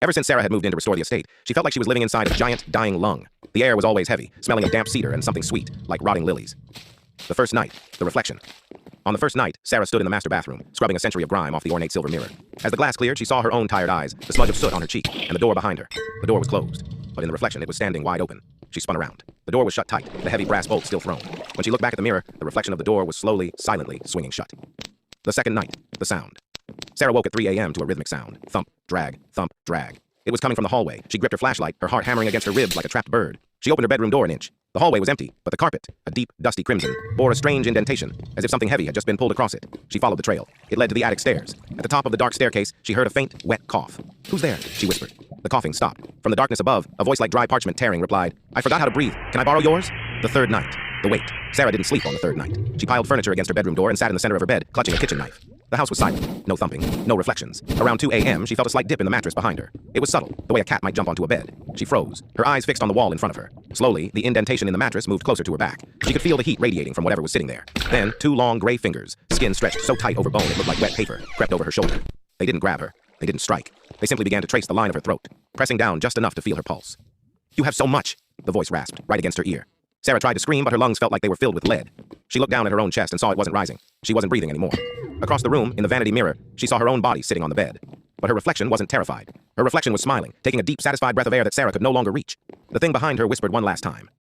Ever since Sarah had moved in to restore the estate, she felt like she was living inside a giant, dying lung. The air was always heavy, smelling of damp cedar and something sweet, like rotting lilies. The first night, the reflection. On the first night, Sarah stood in the master bathroom, scrubbing a century of grime off the ornate silver mirror. As the glass cleared, she saw her own tired eyes, the smudge of soot on her cheek, and the door behind her. The door was closed, but in the reflection, it was standing wide open. She spun around. The door was shut tight, the heavy brass bolt still thrown. When she looked back at the mirror, the reflection of the door was slowly, silently swinging shut. The second night, the sound. Sarah woke at 3 a.m. to a rhythmic sound. Thump, drag, thump, drag. It was coming from the hallway. She gripped her flashlight, her heart hammering against her ribs like a trapped bird. She opened her bedroom door an inch. The hallway was empty, but the carpet, a deep, dusty crimson, bore a strange indentation, as if something heavy had just been pulled across it. She followed the trail. It led to the attic stairs. At the top of the dark staircase, she heard a faint, wet cough. "Who's there?" she whispered. The coughing stopped. From the darkness above, a voice like dry parchment tearing replied, "I forgot how to breathe. Can I borrow yours?" The third night. The wait. Sarah didn't sleep on the third night. She piled furniture against her bedroom door and sat in the center of her bed, clutching a kitchen knife. The house was silent. No thumping. No reflections. Around 2 a.m., she felt a slight dip in the mattress behind her. It was subtle, the way a cat might jump onto a bed. She froze, her eyes fixed on the wall in front of her. Slowly, the indentation in the mattress moved closer to her back. She could feel the heat radiating from whatever was sitting there. Then, two long gray fingers, skin stretched so tight over bone it looked like wet paper, crept over her shoulder. They didn't grab her. They didn't strike. They simply began to trace the line of her throat, pressing down just enough to feel her pulse. "You have so much," the voice rasped, right against her ear. Sarah tried to scream, but her lungs felt like they were filled with lead. She looked down at her own chest and saw it wasn't rising. She wasn't breathing anymore. Across the room, in the vanity mirror, she saw her own body sitting on the bed. But her reflection wasn't terrified. Her reflection was smiling, taking a deep, satisfied breath of air that Sarah could no longer reach. The thing behind her whispered one last time,